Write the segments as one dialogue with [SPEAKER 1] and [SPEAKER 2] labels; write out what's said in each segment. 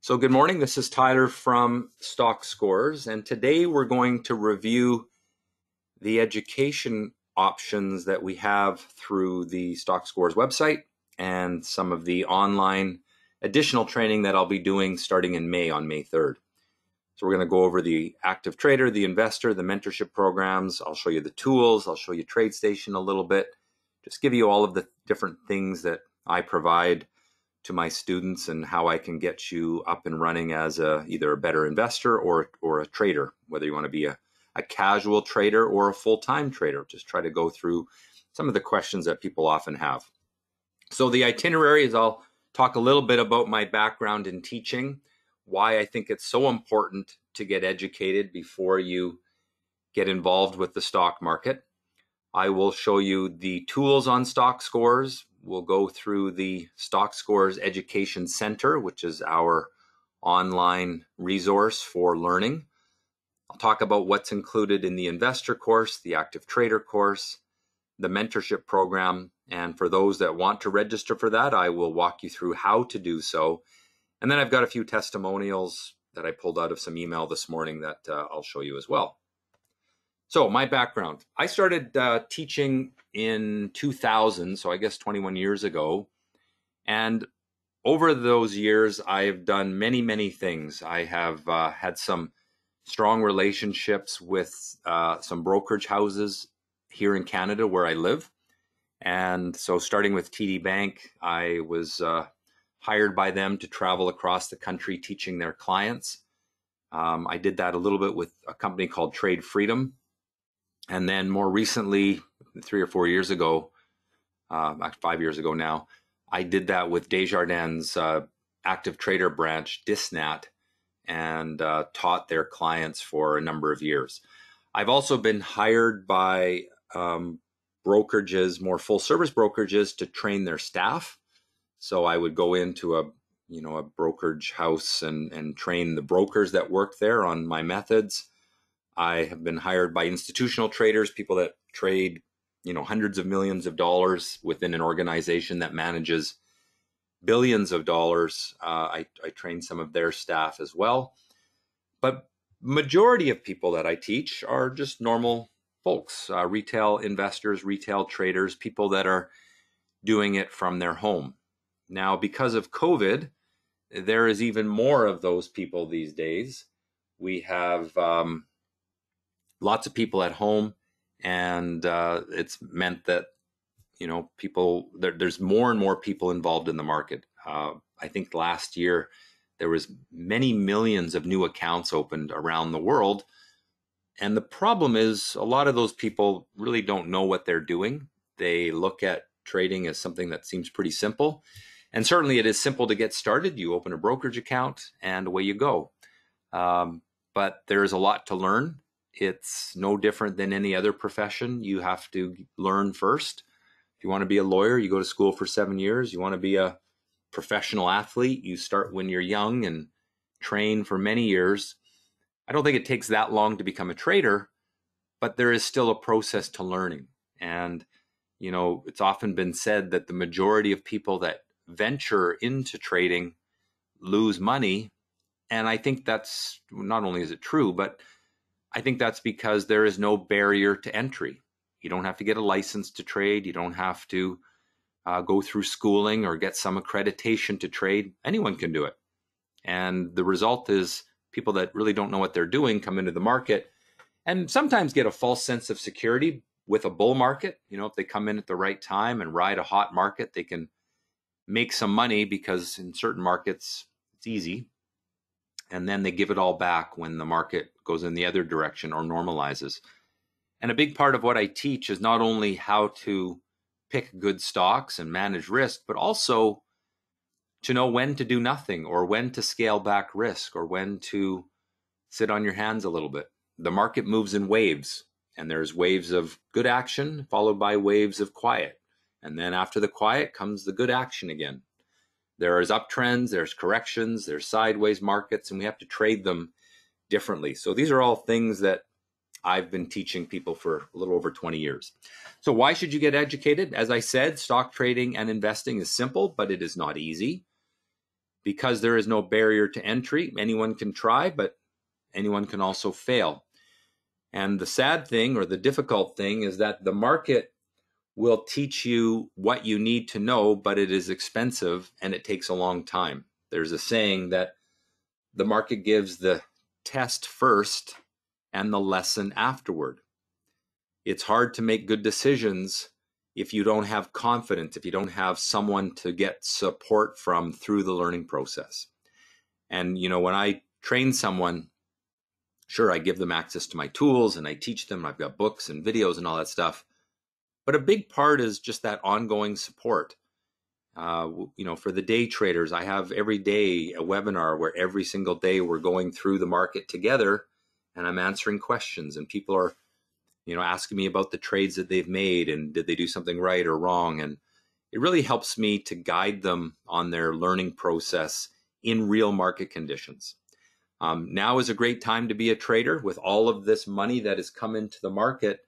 [SPEAKER 1] So good morning, this is Tyler from Stock Scores, and today we're going to review the education options that we have through the Stock Scores website and some of the online additional training that I'll be doing starting in May on May 3rd. So we're going to go over the active trader, the investor, the mentorship programs. I'll show you the tools. I'll show you TradeStation a little bit. Just give you all of the different things that I provide to my students and how I can get you up and running as either a better investor or a trader, whether you want to be a casual trader or a full-time trader. Just try to go through some of the questions that people often have. So the itinerary is I'll talk a little bit about my background in teaching, why I think it's so important to get educated before you get involved with the stock market. I will show you the tools on Stock Scores. We'll go through the Stock Scores Education Center, which is our online resource for learning. I'll talk about what's included in the investor course, the active trader course, the mentorship program. And for those that want to register for that, I will walk you through how to do so. And then I've got a few testimonials that I pulled out of some email this morning that I'll show you as well. So my background, I started teaching in 2000, so I guess 21 years ago. And over those years, I have done many, many things. I have had some strong relationships with some brokerage houses here in Canada where I live. And so starting with TD Bank, I was hired by them to travel across the country teaching their clients. I did that a little bit with a company called Trade Freedom. And then more recently, 3 or 4 years ago, 5 years ago now, I did that with Desjardins' active trader branch, Disnat, and taught their clients for a number of years. I've also been hired by brokerages, more full service brokerages, to train their staff. So I would go into a brokerage house and train the brokers that work there on my methods. I have been hired by institutional traders, people that trade, hundreds of millions of dollars within an organization that manages billions of dollars. I train some of their staff as well. But majority of people that I teach are just normal folks, retail investors, retail traders, people that are doing it from their home. Now, because of COVID, there is even more of those people these days. We have lots of people at home, and it's meant that there's more and more people involved in the market. I think last year there was many millions of new accounts opened around the world, and the problem is a lot of those people really don't know what they're doing. They look at trading as something that seems pretty simple, and certainly it is simple to get started. You open a brokerage account and away you go, but there's a lot to learn. It's no different than any other profession. You have to learn first. If you want to be a lawyer, you go to school for 7 years. You want to be a professional athlete, you start when you're young and train for many years. I don't think it takes that long to become a trader, but there is still a process to learning. And, it's often been said that the majority of people that venture into trading lose money. And I think that's not only is it true, but I think that's because there is no barrier to entry. You don't have to get a license to trade. You don't have to go through schooling or get some accreditation to trade. Anyone can do it. And the result is people that really don't know what they're doing come into the market and sometimes get a false sense of security with a bull market. If they come in at the right time and ride a hot market, they can make some money because in certain markets it's easy. And then they give it all back when the market goes in the other direction or normalizes. And a big part of what I teach is not only how to pick good stocks and manage risk, but also to know when to do nothing or when to scale back risk or when to sit on your hands a little bit. The market moves in waves, and there's waves of good action followed by waves of quiet. And then after the quiet comes the good action again. There is uptrends, there's corrections, there's sideways markets, and we have to trade them differently. So these are all things that I've been teaching people for a little over 20 years. So why should you get educated? As I said, stock trading and investing is simple, but it is not easy. because there is no barrier to entry. Anyone can try, but anyone can also fail. And the sad thing, or the difficult thing, is that the market will teach you what you need to know, but it is expensive and it takes a long time. There's a saying that the market gives the test first and the lesson afterward. It's hard to make good decisions if you don't have confidence, if you don't have someone to get support from through the learning process. And, when I train someone, sure, I give them access to my tools and I teach them. I've got books and videos and all that stuff. But a big part is just that ongoing support. For the day traders, I have every day a webinar where every single day we're going through the market together and I'm answering questions, and people are, asking me about the trades that they've made and did they do something right or wrong. And it really helps me to guide them on their learning process in real market conditions. Now is a great time to be a trader. With all of this money that has come into the market,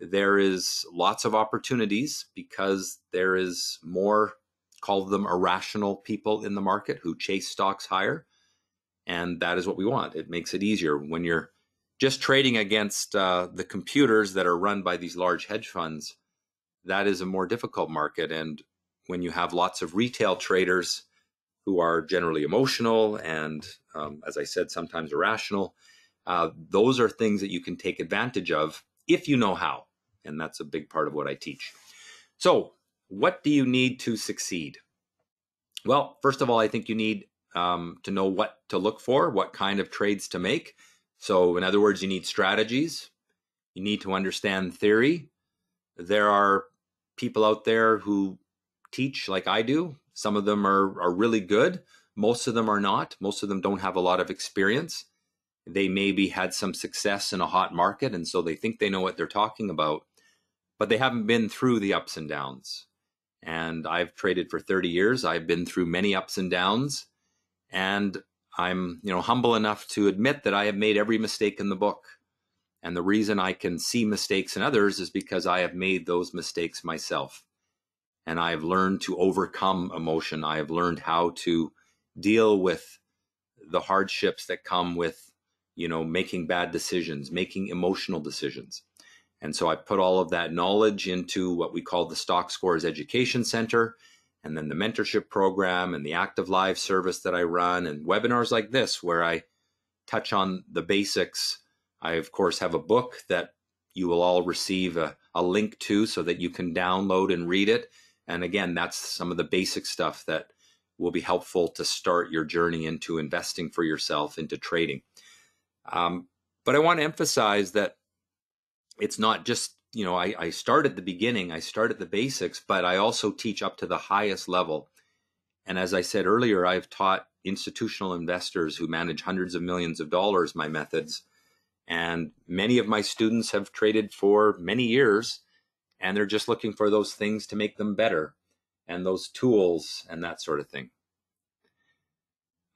[SPEAKER 1] there is lots of opportunities because there is more, call them irrational people in the market who chase stocks higher. And that is what we want. It makes it easier when you're just trading against the computers that are run by these large hedge funds. That is a more difficult market. And when you have lots of retail traders who are generally emotional and, as I said, sometimes irrational, those are things that you can take advantage of if you know how. And that's a big part of what I teach. So what do you need to succeed? Well, first of all, I think you need to know what to look for, what kind of trades to make. So in other words, you need strategies. You need to understand theory. There are people out there who teach like I do. Some of them are really good. Most of them are not. Most of them don't have a lot of experience. They maybe had some success in a hot market, and so they think they know what they're talking about, but they haven't been through the ups and downs. And I've traded for 30 years. I've been through many ups and downs, and I'm, humble enough to admit that I have made every mistake in the book. And the reason I can see mistakes in others is because I have made those mistakes myself. And I have learned to overcome emotion. I have learned how to deal with the hardships that come with, making bad decisions, making emotional decisions. And so I put all of that knowledge into what we call the Stock Scores Education Center, and then the mentorship program and the active live service that I run, and webinars like this where I touch on the basics. I, of course, have a book that you will all receive a link to so that you can download and read it. And again, that's some of the basic stuff that will be helpful to start your journey into investing for yourself, into trading. But I want to emphasize that it's not just, I start at the beginning, I start at the basics, but I also teach up to the highest level. And as I said earlier, I've taught institutional investors who manage hundreds of millions of dollars my methods. And many of my students have traded for many years, and they're just looking for those things to make them better, and those tools and that sort of thing.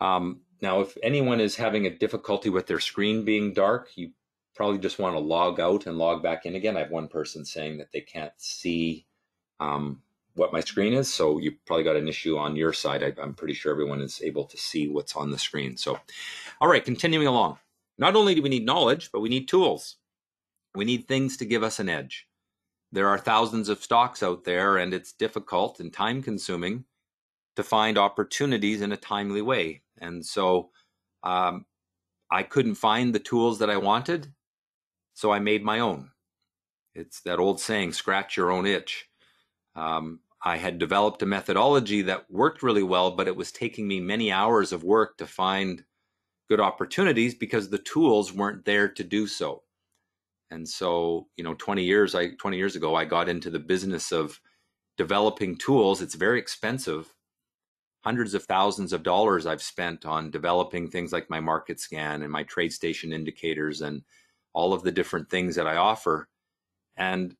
[SPEAKER 1] Now, if anyone is having a difficulty with their screen being dark, you probably just want to log out and log back in again. I have one person saying that they can't see what my screen is, so you probably got an issue on your side. I'm pretty sure everyone is able to see what's on the screen. So, all right, continuing along. Not only do we need knowledge, but we need tools. We need things to give us an edge. There are thousands of stocks out there, and it's difficult and time-consuming to find opportunities in a timely way. And so I couldn't find the tools that I wanted, so I made my own. It's that old saying, scratch your own itch. I had developed a methodology that worked really well, but it was taking me many hours of work to find good opportunities because the tools weren't there to do so. And so, 20 years ago, I got into the business of developing tools. It's very expensive. Hundreds of thousands of dollars I've spent on developing things like my market scan and my TradeStation indicators and all of the different things that I offer. And,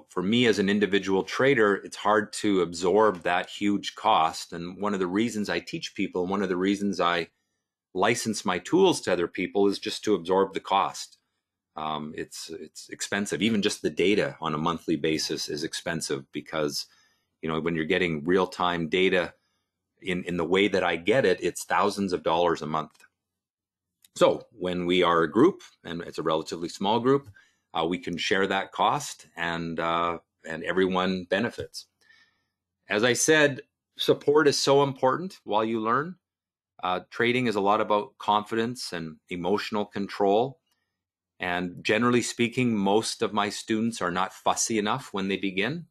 [SPEAKER 1] for me as an individual trader, it's hard to absorb that huge cost. And one of the reasons I teach people, one of the reasons I license my tools to other people is just to absorb the cost. It's expensive. Even just the data on a monthly basis is expensive because, when you're getting real-time data, in the way that I get it, it's thousands of dollars a month. So when we are a group, and it's a relatively small group, we can share that cost, and everyone benefits. As I said, support is so important while you learn. Trading is a lot about confidence and emotional control. And generally speaking, most of my students are not fussy enough when they begin.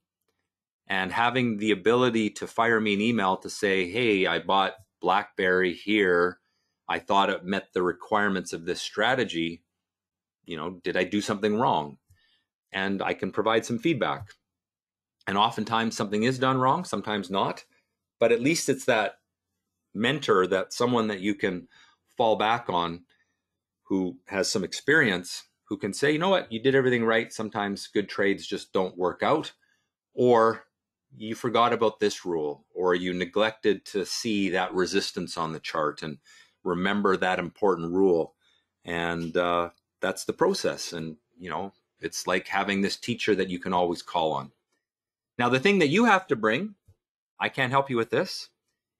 [SPEAKER 1] And having the ability to fire me an email to say, hey, I bought BlackBerry here, I thought it met the requirements of this strategy, did I do something wrong? And I can provide some feedback. And oftentimes something is done wrong, sometimes not, but at least it's that mentor, that someone that you can fall back on who has some experience, who can say, you know what, you did everything right. Sometimes good trades just don't work out, or you forgot about this rule, or you neglected to see that resistance on the chart and remember that important rule. And that's the process. And, it's like having this teacher that you can always call on. Now, the thing that you have to bring, I can't help you with this,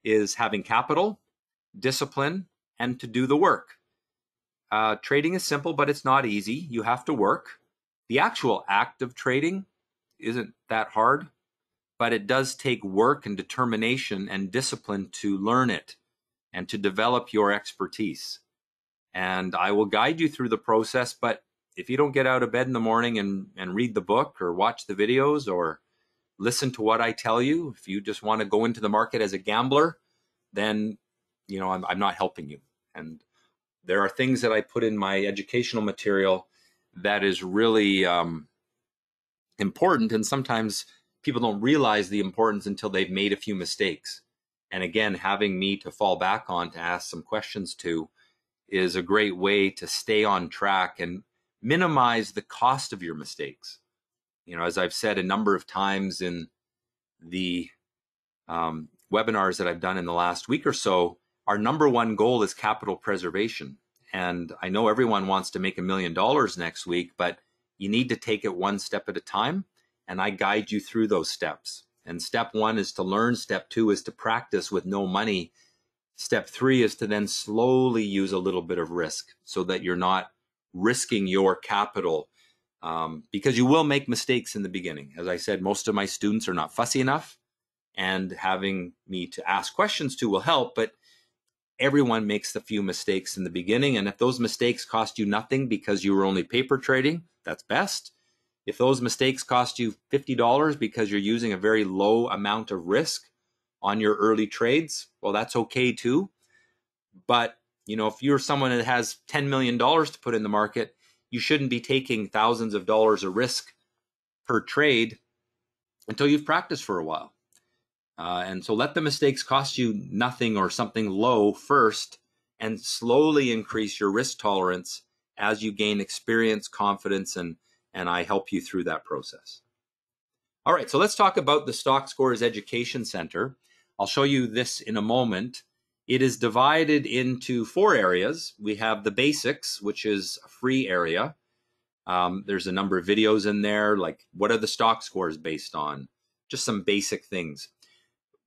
[SPEAKER 1] is having capital, discipline, and to do the work. Trading is simple, but it's not easy. You have to work. The actual act of trading isn't that hard, but it does take work and determination and discipline to learn it and to develop your expertise. And I will guide you through the process, but if you don't get out of bed in the morning and read the book or watch the videos or listen to what I tell you, if you just want to go into the market as a gambler, then, I'm not helping you. And there are things that I put in my educational material that is really important. And sometimes people don't realize the importance until they've made a few mistakes. And again, having me to fall back on to ask some questions to is a great way to stay on track and minimize the cost of your mistakes. As I've said a number of times in the webinars that I've done in the last week or so, our number one goal is capital preservation. And I know everyone wants to make $1 million next week, but you need to take it one step at a time. And I guide you through those steps. And step 1 is to learn. Step 2 is to practice with no money. Step 3 is to then slowly use a little bit of risk so that you're not risking your capital, because you will make mistakes in the beginning. As I said, most of my students are not fussy enough, and having me to ask questions to will help, but everyone makes a few mistakes in the beginning. And if those mistakes cost you nothing because you were only paper trading, that's best. If those mistakes cost you $50 because you're using a very low amount of risk on your early trades, well, that's okay too. But, if you're someone that has $10 million to put in the market, you shouldn't be taking thousands of dollars of risk per trade until you've practiced for a while. And so let the mistakes cost you nothing or something low first, and slowly increase your risk tolerance as you gain experience, confidence, and I help you through that process. All right, so let's talk about the StockScores Education Center. I'll show you this in a moment. It is divided into 4 areas. We have the basics, which is a free area. There's a number of videos in there, like what are the stock scores based on? Just some basic things.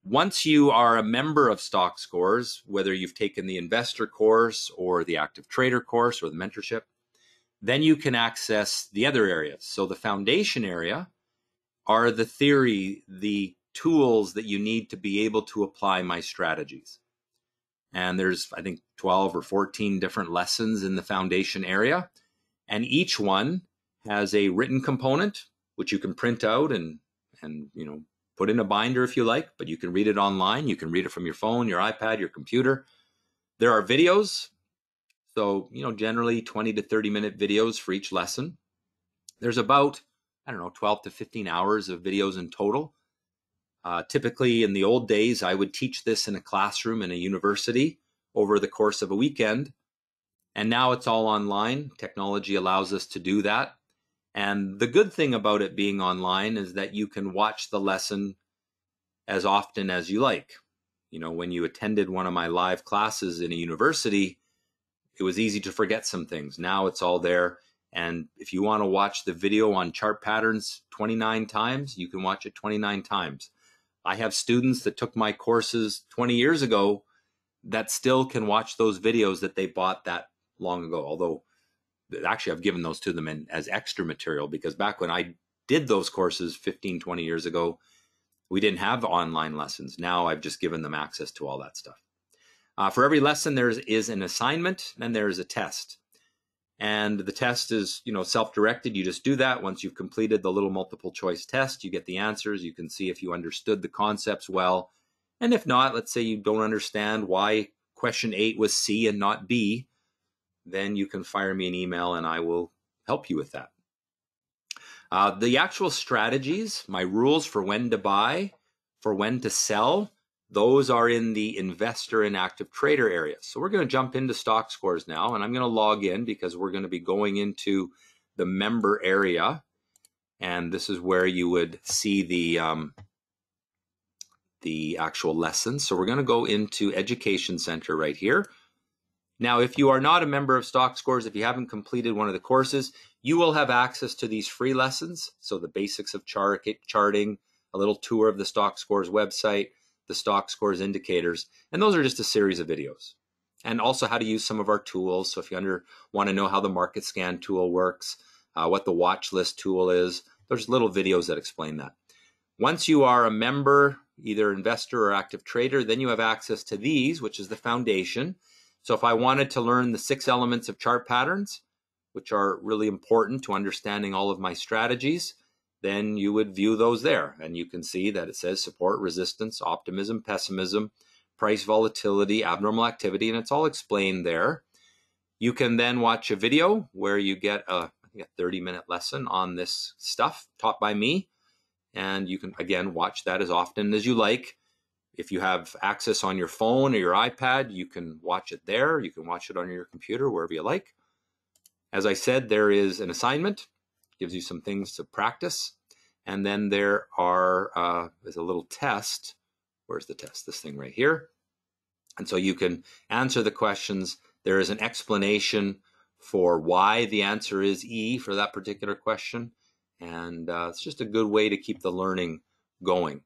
[SPEAKER 1] Once you are a member of StockScores, whether you've taken the investor course or the active trader course or the mentorship, then you can access the other areas. So the foundation area are the theory, the tools that you need to be able to apply my strategies. And there's, I think, 12 or 14 different lessons in the foundation area. And each one has a written component, which you can print out and put in a binder if you like, but you can read it online. You can read it from your phone, your iPad, your computer. There are videos. So, generally 20 to 30 minute videos for each lesson. There's about, 12 to 15 hours of videos in total. Typically in the old days, I would teach this in a classroom in a university over the course of a weekend. And now it's all online. Technology allows us to do that. And the good thing about it being online is that you can watch the lesson as often as you like. When you attended one of my live classes in a university, it was easy to forget some things. Now it's all there. And if you want to watch the video on chart patterns 29 times, you can watch it 29 times. I have students that took my courses 20 years ago that still can watch those videos that they bought that long ago. Although actually I've given those to them as extra material, because back when I did those courses 15, 20 years ago, we didn't have online lessons. Now I've just given them access to all that stuff. For every lesson, there is an assignment and there is a test. And the test is, self-directed. You just do that. Once you've completed the little multiple choice test, you get the answers. You can see if you understood the concepts well. And if not, let's say you don't understand why question 8 was C and not B, then you can fire me an email and I will help you with that. The actual strategies, my rules for when to buy, for when to sell, those are in the investor and active trader area. So we're going to jump into stock scores now, and I'm going to log in because we're going to be going into the member area. And this is where you would see the actual lessons. So we're going to go into Education Center right here. Now, if you are not a member of Stock Scores, if you haven't completed one of the courses, you will have access to these free lessons. So the basics of charting, a little tour of the Stock Scores website, the Stock Scores indicators, and those are just a series of videos. And also how to use some of our tools. So if you want to know how the Market Scan tool works, what the watch list tool is, there's little videos that explain that. Once you are a member, either investor or active trader, then you have access to these, which is the foundation. So if I wanted to learn the 6 elements of chart patterns, which are really important to understanding all of my strategies, then you would view those there. And you can see that it says support, resistance, optimism, pessimism, price volatility, abnormal activity, and it's all explained there. You can then watch a video where you get I think a 30-minute lesson on this stuff taught by me. And you can, again, watch that as often as you like. If you have access on your phone or your iPad, you can watch it there. You can watch it on your computer, wherever you like. As I said, there is an assignment, gives you some things to practice. And then there is a little test. Where's the test? This thing right here. And so you can answer the questions. There is an explanation for why the answer is E for that particular question. And it's just a good way to keep the learning going.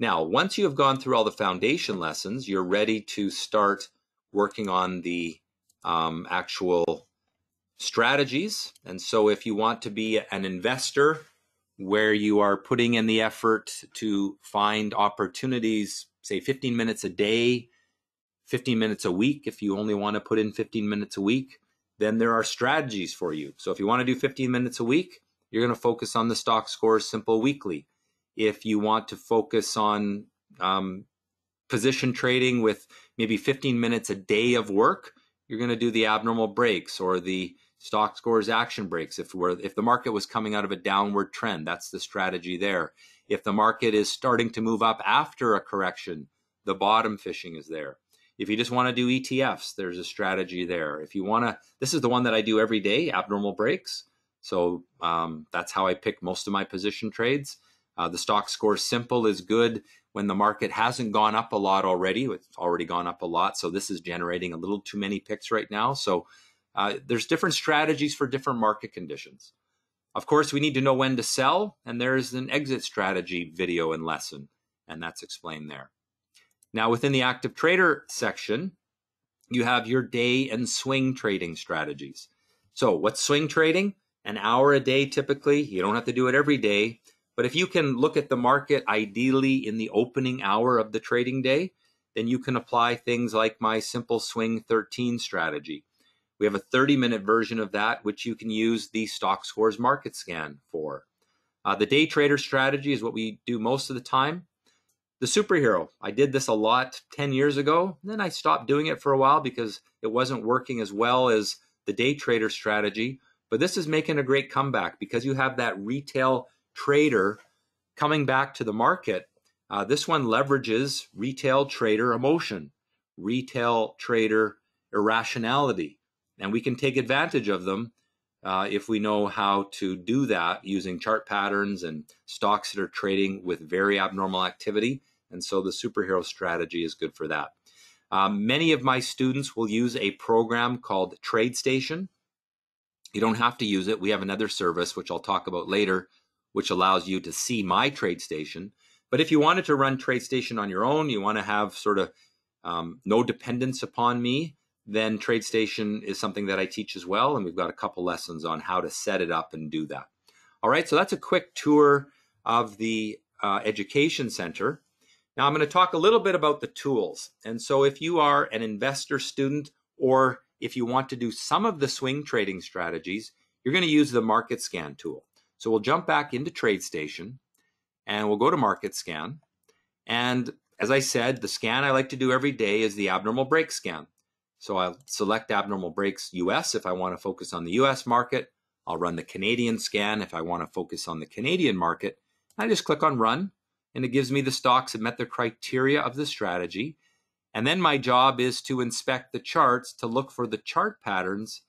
[SPEAKER 1] Now, once you have gone through all the foundation lessons, you're ready to start working on the actual strategies. And so if you want to be an investor where you are putting in the effort to find opportunities, say 15 minutes a day, 15 minutes a week, if you only want to put in 15 minutes a week, then there are strategies for you. So if you want to do 15 minutes a week, you're going to focus on the Stock Scores Simple Weekly. If you want to focus on position trading with maybe 15 minutes a day of work, you're going to do the abnormal breaks or the Stock Scores action breaks. If the market was coming out of a downward trend, that's the strategy there. If the market is starting to move up after a correction, the bottom fishing is there. If you just want to do ETFs, there's a strategy there. If you want to, this is the one that I do every day, abnormal breaks. So that's how I pick most of my position trades. The Stock Scores Simple is good when the market hasn't gone up a lot already. It's already gone up a lot. So this is generating a little too many picks right now. So there's different strategies for different market conditions. Of course, we need to know when to sell. And there's an exit strategy video and lesson. And that's explained there. Now, within the active trader section, you have your day and swing trading strategies. So what's swing trading? An hour a day typically. You don't have to do it every day. But if you can look at the market ideally in the opening hour of the trading day, then you can apply things like my Simple Swing 13 strategy. We have a 30-minute version of that, which you can use the Stock Scores Market Scan for. The day trader strategy is what we do most of the time. The superhero, I did this a lot 10 years ago, and then I stopped doing it for a while because it wasn't working as well as the day trader strategy. But this is making a great comeback because you have that retail trader coming back to the market. This one leverages retail trader emotion, retail trader irrationality, and we can take advantage of them if we know how to do that using chart patterns and stocks that are trading with very abnormal activity. And so the superhero strategy is good for that. Many of my students will use a program called TradeStation. You don't have to use it. We have another service, which I'll talk about later, which allows you to see my TradeStation. But if you wanted to run TradeStation on your own, you want to have sort of no dependence upon me, then TradeStation is something that I teach as well. And we've got a couple lessons on how to set it up and do that. All right, so that's a quick tour of the Education Center. Now I'm going to talk a little bit about the tools. And so if you are an investor student, or if you want to do some of the swing trading strategies, you're going to use the Market Scan tool. So we'll jump back into TradeStation and we'll go to Market Scan. And as I said, the scan I like to do every day is the abnormal break scan. So I'll select abnormal breaks US if I want to focus on the US market. I'll run the Canadian scan if I want to focus on the Canadian market. I just click on run, and it gives me the stocks that met the criteria of the strategy. And then my job is to inspect the charts to look for the chart patterns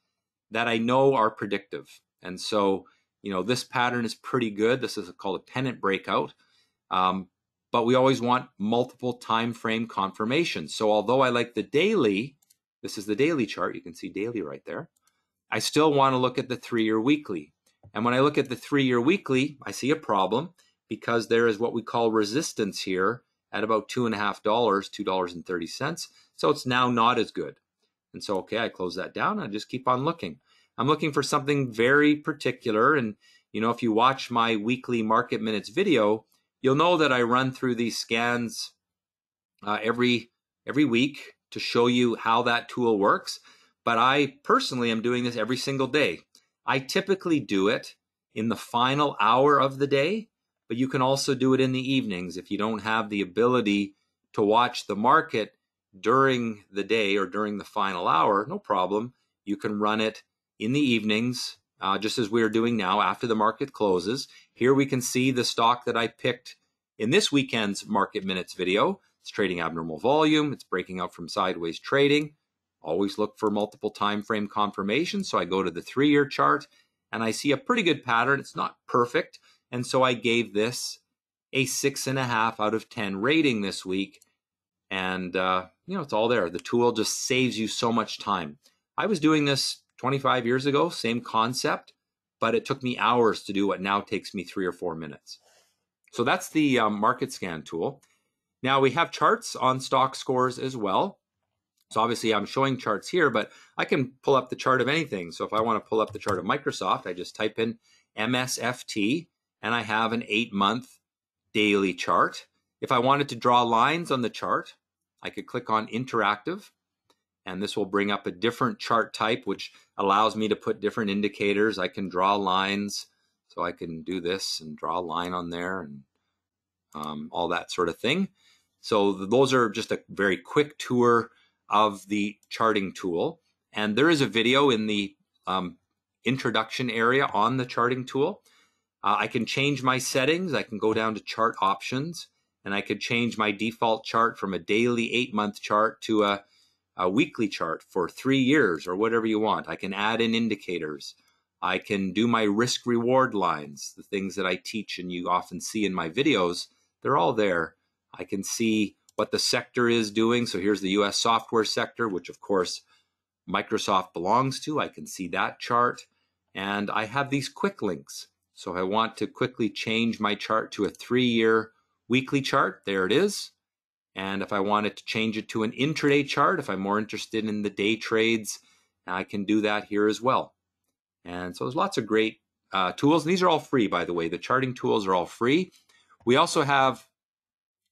[SPEAKER 1] that I know are predictive. And so, this pattern is pretty good. This is called a pennant breakout. But we always want multiple time frame confirmations. So although I like the daily, this is the daily chart, you can see daily right there, I still want to look at the 3-year weekly. And when I look at the 3-year weekly, I see a problem because there is what we call resistance here at about $2.50, $2.30. So it's now not as good. And so, okay, I close that down. I just keep on looking. I'm looking for something very particular. And, if you watch my weekly market minutes video, you'll know that I run through these scans every week to show you how that tool works. But I personally am doing this every single day. I typically do it in the final hour of the day, but you can also do it in the evenings if you don't have the ability to watch the market during the day or during the final hour. No problem. You can run it in the evenings, just as we're doing now after the market closes. Here we can see the stock that I picked in this weekend's market minutes video. It's trading abnormal volume. It's breaking out from sideways trading. Always look for multiple time frame confirmation. So I go to the 3-year chart and I see a pretty good pattern. It's not perfect. And so I gave this a 6.5 out of 10 rating this week. And, it's all there. The tool just saves you so much time. I was doing this 25 years ago, same concept, but it took me hours to do what now takes me 3 or 4 minutes. So that's the Market Scan tool. Now we have charts on Stock Scores as well. So obviously I'm showing charts here, but I can pull up the chart of anything. So if I want to pull up the chart of Microsoft, I just type in MSFT and I have an 8-month daily chart. If I wanted to draw lines on the chart, I could click on Interactive, and this will bring up a different chart type, which allows me to put different indicators. I can draw lines, so I can do this and draw a line on there and all that sort of thing. So those are just a very quick tour of the charting tool. And there is a video in the introduction area on the charting tool. I can change my settings. I can go down to chart options, and I could change my default chart from a daily 8-month chart to a weekly chart for 3 years or whatever you want. I can add in indicators. I can do my risk reward lines, the things that I teach and you often see in my videos. They're all there. I can see what the sector is doing. So here's the US software sector, which of course Microsoft belongs to. I can see that chart. And I have these quick links. So I want to quickly change my chart to a 3-year weekly chart. There it is. And if I wanted to change it to an intraday chart, if I'm more interested in the day trades, I can do that here as well. And so there's lots of great tools. And these are all free, by the way. The charting tools are all free. We also have,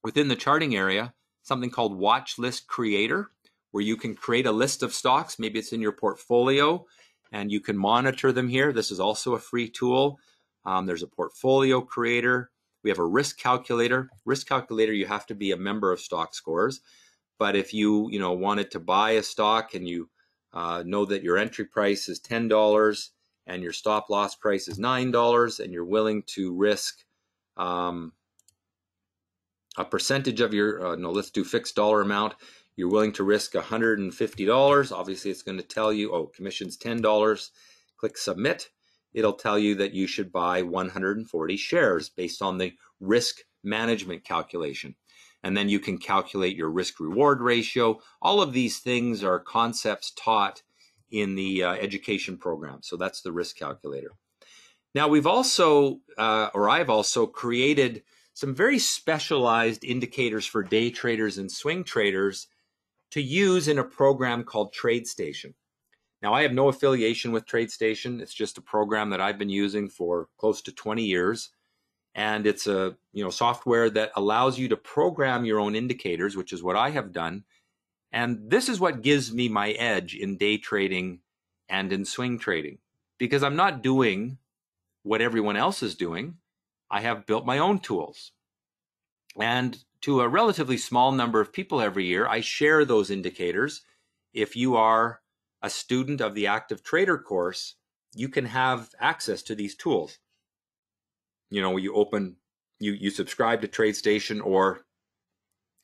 [SPEAKER 1] within the charting area, something called Watch List Creator, where you can create a list of stocks. Maybe it's in your portfolio, and you can monitor them here. This is also a free tool. There's a portfolio creator. We have a risk calculator. Risk calculator, you have to be a member of Stock Scores. But if you wanted to buy a stock and you know that your entry price is $10 and your stop loss price is $9 and you're willing to risk a percentage of your, let's do fixed dollar amount. You're willing to risk $150. Obviously, it's going to tell you, commission's $10. Click submit. It'll tell you that you should buy 140 shares based on the risk management calculation. And then you can calculate your risk reward ratio. All of these things are concepts taught in the education program. So that's the risk calculator. Now we've also, I've also created some very specialized indicators for day traders and swing traders to use in a program called TradeStation. Now, I have no affiliation with TradeStation. It's just a program that I've been using for close to 20 years. And it's a software that allows you to program your own indicators, which is what I have done. And this is what gives me my edge in day trading and in swing trading, because I'm not doing what everyone else is doing. I have built my own tools. And to a relatively small number of people every year, I share those indicators. If you are a student of the Active Trader course, you can have access to these tools. You subscribe to TradeStation, or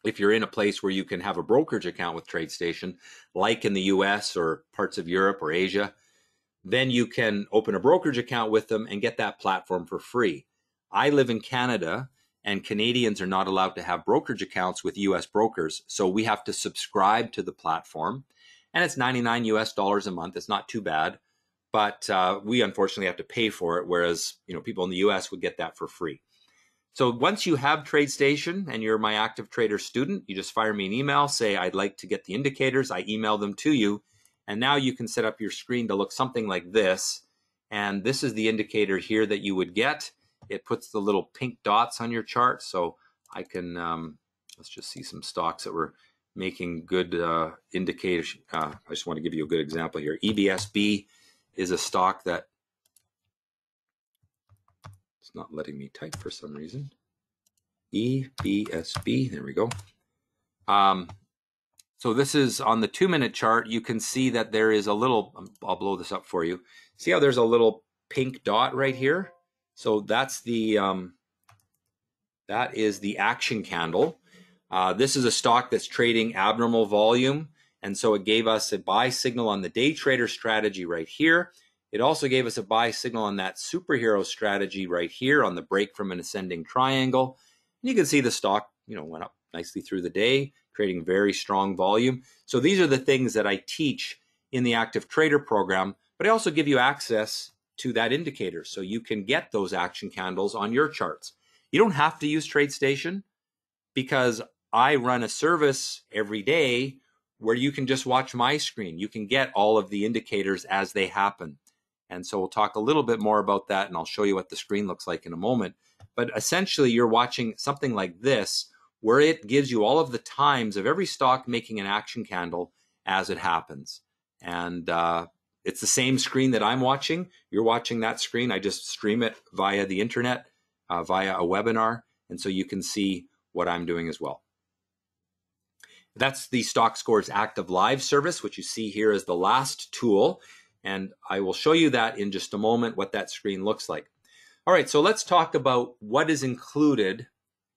[SPEAKER 1] if you're in a place where you can have a brokerage account with TradeStation, like in the US or parts of Europe or Asia, then you can open a brokerage account with them and get that platform for free. I live in Canada, and Canadians are not allowed to have brokerage accounts with US brokers, so we have to subscribe to the platform, and it's $99 a month. It's not too bad, but we unfortunately have to pay for it, whereas people in the US would get that for free. So once you have TradeStation and you're my Active Trader student, you just fire me an email, say I'd like to get the indicators. I email them to you, and now you can set up your screen to look something like this. And this is the indicator here that you would get. It puts the little pink dots on your chart. So I can, let's just see some stocks that were making good indicators. I just want to give you a good example here. EBSB is a stock that it's not letting me type for some reason. EBSB, there we go. So this is on the 2-minute chart. You can see that there is a little, I'll blow this up for you. See how there's a little pink dot right here? So that's that is the action candle. This is a stock that's trading abnormal volume, and so it gave us a buy signal on the day trader strategy right here. It also gave us a buy signal on that superhero strategy right here on the break from an ascending triangle. And you can see the stock, went up nicely through the day, creating very strong volume. So these are the things that I teach in the Active Trader program, but I also give you access to that indicator so you can get those action candles on your charts. You don't have to use TradeStation, because I run a service every day where you can just watch my screen. You can get all of the indicators as they happen. And so we'll talk a little bit more about that, and I'll show you what the screen looks like in a moment. But essentially, you're watching something like this, where it gives you all of the times of every stock making an action candle as it happens. And it's the same screen that I'm watching. You're watching that screen. I just stream it via the internet, via a webinar, and so you can see what I'm doing as well. That's the StockScores Active Live service, which you see here as the last tool. And I will show you that in just a moment, what that screen looks like. All right, so let's talk about what is included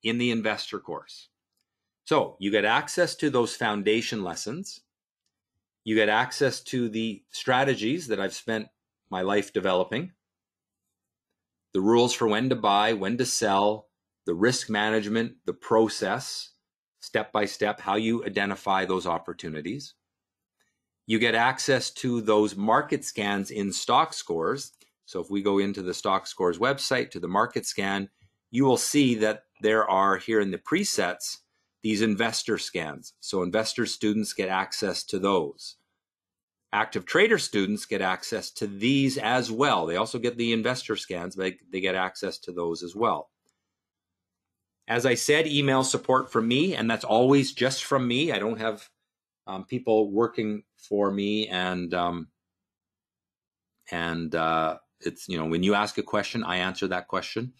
[SPEAKER 1] in the investor course. So you get access to those foundation lessons. You get access to the strategies that I've spent my life developing, the rules for when to buy, when to sell, the risk management, the process, step by step, how you identify those opportunities. You get access to those market scans in StockScores. So if we go into the StockScores website to the market scan, you will see that there are here in the presets these investor scans. So investor students get access to those. Active Trader students get access to these as well. They also get the investor scans, but they get access to those as well. As I said, email support from me, and that's always just from me. I don't have people working for me, and it's, when you ask a question, I answer that question.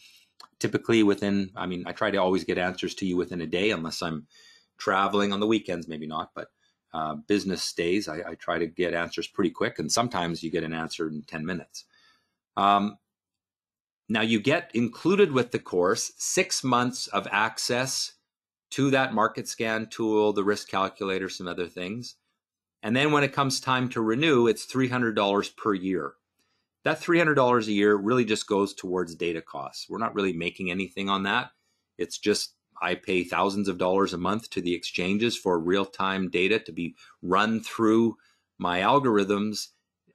[SPEAKER 1] Typically within, I try to always get answers to you within a day, unless I'm traveling on the weekends, maybe not, but business days, I try to get answers pretty quick, and sometimes you get an answer in 10 minutes. Now you get included with the course 6 months of access to that market scan tool, the risk calculator, some other things. And then when it comes time to renew, it's $300 per year. That $300 a year really just goes towards data costs. We're not really making anything on that. It's just I pay thousands of dollars a month to the exchanges for real-time data to be run through my algorithms.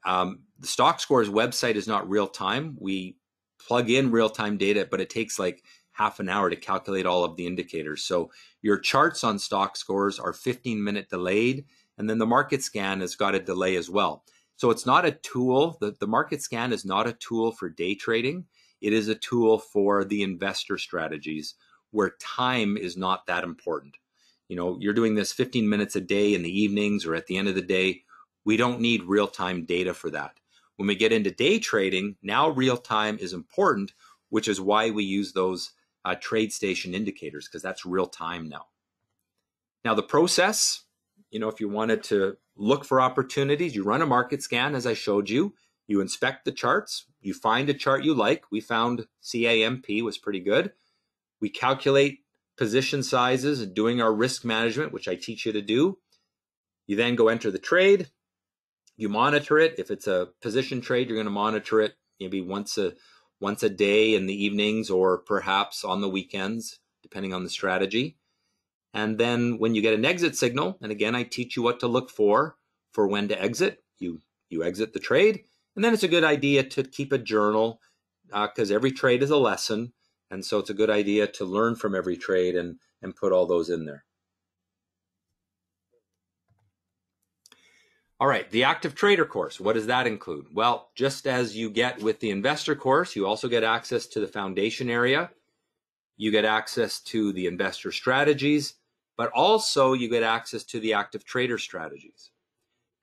[SPEAKER 1] The StockScores website is not real-time. We plug in real-time data, but it takes like half an hour to calculate all of the indicators. So your charts on stock scores are 15-minute delayed, and then the market scan has got a delay as well. So it's not a tool, the market scan is not a tool for day trading. It is a tool for the investor strategies where time is not that important. You know, you're doing this 15 minutes a day in the evenings or at the end of the day. We don't need real-time data for that. When we get into day trading, now real-time is important, which is why we use those TradeStation indicators, because that's real-time now. Now the process, you know, if you wanted to look for opportunities, you run a market scan as I showed you, you inspect the charts, you find a chart you like. We found CAMP was pretty good. We calculate position sizes and doing our risk management, which I teach you to do. You then go enter the trade. You monitor it. If it's a position trade, you're going to monitor it maybe once a day in the evenings or perhaps on the weekends, depending on the strategy. And then when you get an exit signal, and again, I teach you what to look for when to exit, you exit the trade. And then it's a good idea to keep a journal because every trade is a lesson. And so it's a good idea to learn from every trade and put all those in there. All right, the Active Trader course, what does that include? Well, just as you get with the investor course, you also get access to the foundation area. You get access to the investor strategies, but also you get access to the Active Trader strategies.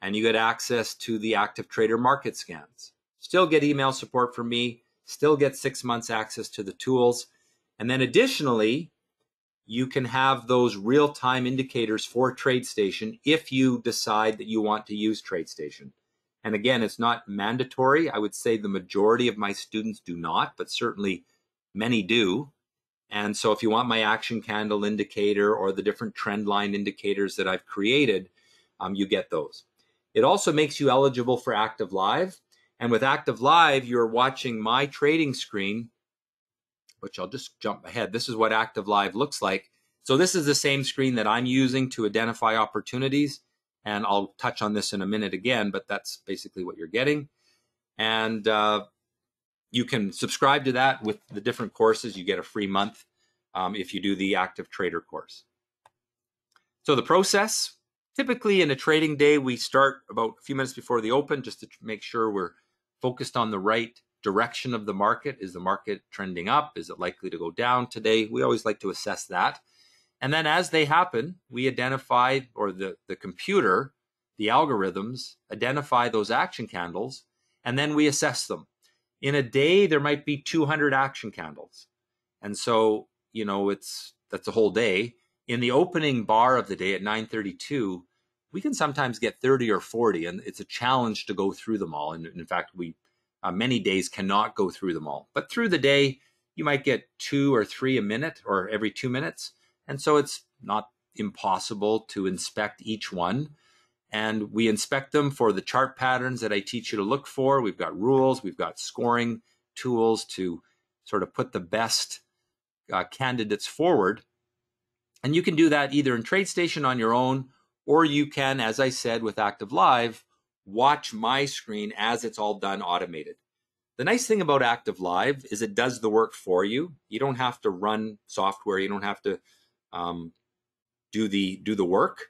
[SPEAKER 1] And you get access to the Active Trader market scans. Still get email support from me, still get 6 months access to the tools. And then additionally, you can have those real-time indicators for TradeStation if you decide that you want to use TradeStation. And again, it's not mandatory. I would say the majority of my students do not, but certainly many do. And so if you want my action candle indicator or the different trend line indicators that I've created, you get those. It also makes you eligible for Active Live. And with Active Live, you're watching my trading screen, which I'll just jump ahead. This is what Active Live looks like. So this is the same screen that I'm using to identify opportunities. And I'll touch on this in a minute again, but that's basically what you're getting. And you can subscribe to that with the different courses. You get a free month if you do the Active Trader course. So the process, typically in a trading day, we start about a few minutes before the open just to make sure we're focused on the right direction of the market. Is the market trending up? Is it likely to go down today? We always like to assess that. And then as they happen, we identify, or the computer, the algorithms, identify those action candles, and then we assess them. In a day, there might be 200 action candles. And so, you know, that's a whole day. In the opening bar of the day at 9:32, we can sometimes get 30 or 40, and it's a challenge to go through them all. And in fact, we many days cannot go through them all. But through the day, you might get 2 or 3 a minute or every 2 minutes. And so it's not impossible to inspect each one. And we inspect them for the chart patterns that I teach you to look for. We've got rules, we've got scoring tools to sort of put the best candidates forward. And you can do that either in TradeStation on your own, or you can, as I said, with Active Live, watch my screen as it's all done automated. The nice thing about Active Live is it does the work for you. You don't have to run software. You don't have to do the work.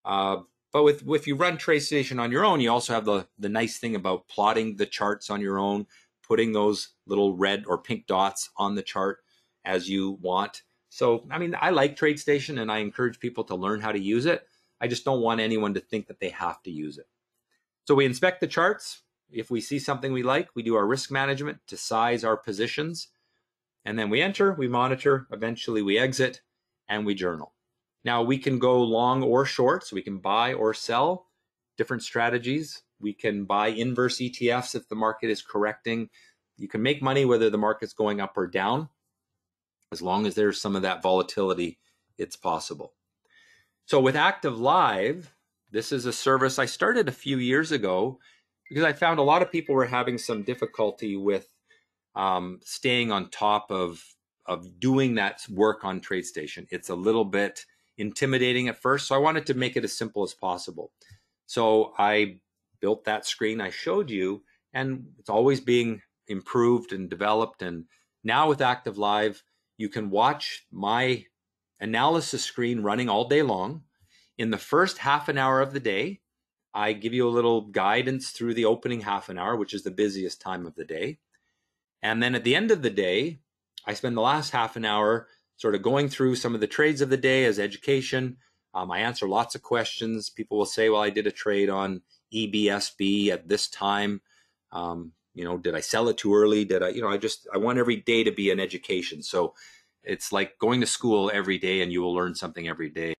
[SPEAKER 1] But if you run TradeStation on your own, you also have the nice thing about plotting the charts on your own, putting those little red or pink dots on the chart as you want. So, I mean, I like TradeStation and I encourage people to learn how to use it. I just don't want anyone to think that they have to use it. So we inspect the charts. If we see something we like, we do our risk management to size our positions. And then we enter, we monitor, eventually we exit, and we journal. Now we can go long or short, so we can buy or sell different strategies. We can buy inverse ETFs if the market is correcting. You can make money whether the market's going up or down. As long as there's some of that volatility, it's possible. So with Active Live, this is a service I started a few years ago because I found a lot of people were having some difficulty with staying on top of doing that work on TradeStation. It's a little bit intimidating at first, so I wanted to make it as simple as possible. So I built that screen I showed you, and it's always being improved and developed. And now with Active Live, you can watch my analysis screen running all day long. In the first half an hour of the day, I give you a little guidance through the opening half an hour, which is the busiest time of the day. And then at the end of the day, I spend the last half an hour sort of going through some of the trades of the day as education. I answer lots of questions. People will say, well, I did a trade on EBSB at this time. Did I sell it too early? Did I, I want every day to be an education. So it's like going to school every day and you will learn something every day.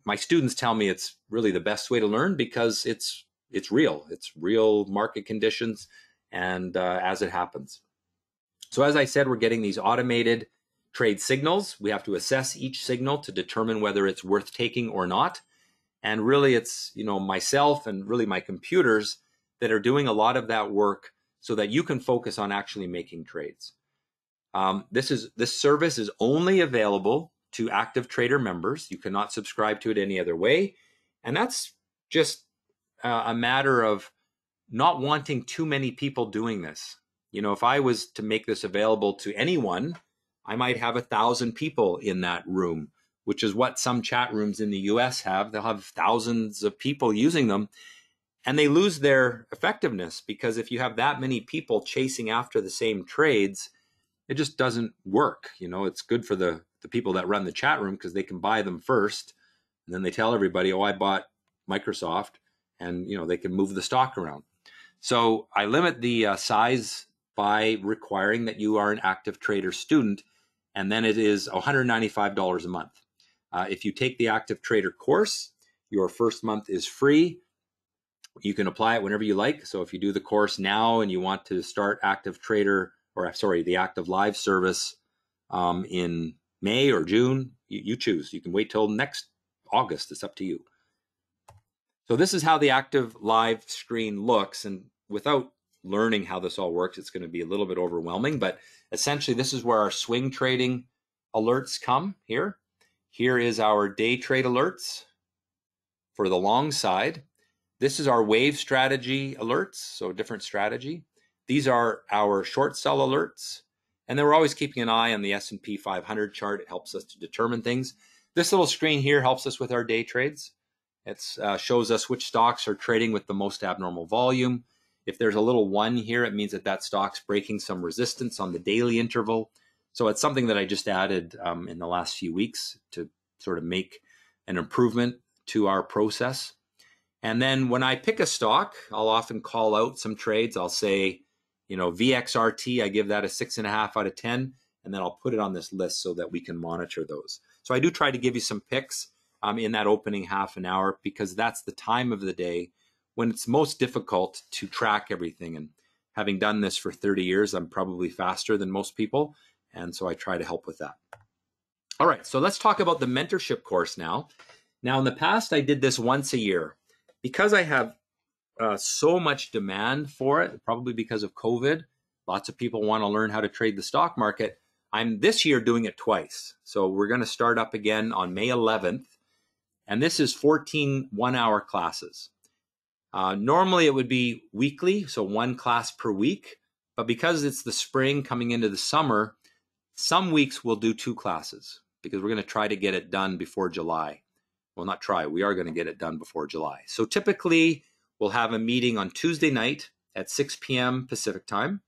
[SPEAKER 1] My students tell me it's really the best way to learn because it's real. It's real market conditions and as it happens. So as I said, we're getting these automated trade signals. We have to assess each signal to determine whether it's worth taking or not. And really it's, myself and really my computers that are doing a lot of that work so that you can focus on actually making trades. This service is only available to active trader members. You cannot subscribe to it any other way. And that's just a matter of not wanting too many people doing this. If I was to make this available to anyone, I might have 1,000 people in that room, which is what some chat rooms in the US have. They'll have thousands of people using them and they lose their effectiveness because if you have that many people chasing after the same trades, it just doesn't work. It's good for the people that run the chat room because they can buy them first and then they tell everybody, oh, I bought Microsoft, and they can move the stock around. So I limit the size by requiring that you are an active trader student, and then it is $195 a month. If you take the active trader course, your first month is free. You can apply it whenever you like. So if you do the course now and you want to start the active live service in May or June, you choose. You can wait till next August. It's up to you. So this is how the active live screen looks. And without learning how this all works, it's going to be a little bit overwhelming. But essentially, this is where our swing trading alerts come here. Here is our day trade alerts for the long side. This is our wave strategy alerts, so a different strategy. These are our short sell alerts. And then we're always keeping an eye on the S&P 500 chart. It helps us to determine things. This little screen here helps us with our day trades. It shows us which stocks are trading with the most abnormal volume. If there's a little 1 here, it means that stock's breaking some resistance on the daily interval. So it's something that I just added in the last few weeks to sort of make an improvement to our process. And then when I pick a stock, I'll often call out some trades. I'll say, VXRT, I give that a 6.5 out of 10, and then I'll put it on this list so that we can monitor those. So I do try to give you some picks in that opening half an hour because that's the time of the day when it's most difficult to track everything. And having done this for 30 years, I'm probably faster than most people. And so I try to help with that. All right, so let's talk about the mentorship course now. Now, in the past, I did this once a year. Because I have so much demand for it, probably because of COVID, lots of people want to learn how to trade the stock market. I'm this year doing it twice. So we're going to start up again on May 11th. And this is 14 one-hour classes. Normally it would be weekly, so 1 class per week. But because it's the spring coming into the summer, some weeks we'll do 2 classes because we're going to try to get it done before July. Well, not try, we are going to get it done before July. So typically we'll have a meeting on Tuesday night at 6 p.m. Pacific time.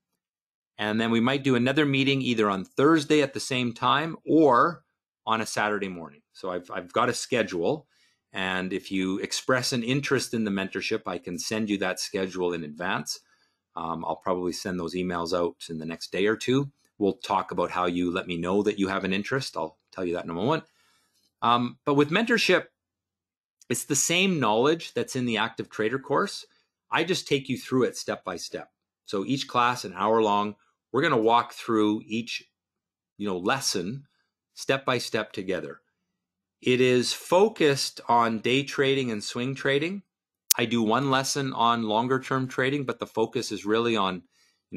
[SPEAKER 1] And then we might do another meeting either on Thursday at the same time or on a Saturday morning. So I've got a schedule. And if you express an interest in the mentorship, I can send you that schedule in advance. I'll probably send those emails out in the next day or two. We'll talk about how you let me know that you have an interest. I'll tell you that in a moment. But with mentorship, it's the same knowledge that's in the active trader course. I just take you through it step by step. So each class, an hour long, we're going to walk through each, lesson step by step together. It is focused on day trading and swing trading. I do 1 lesson on longer term trading, but the focus is really on,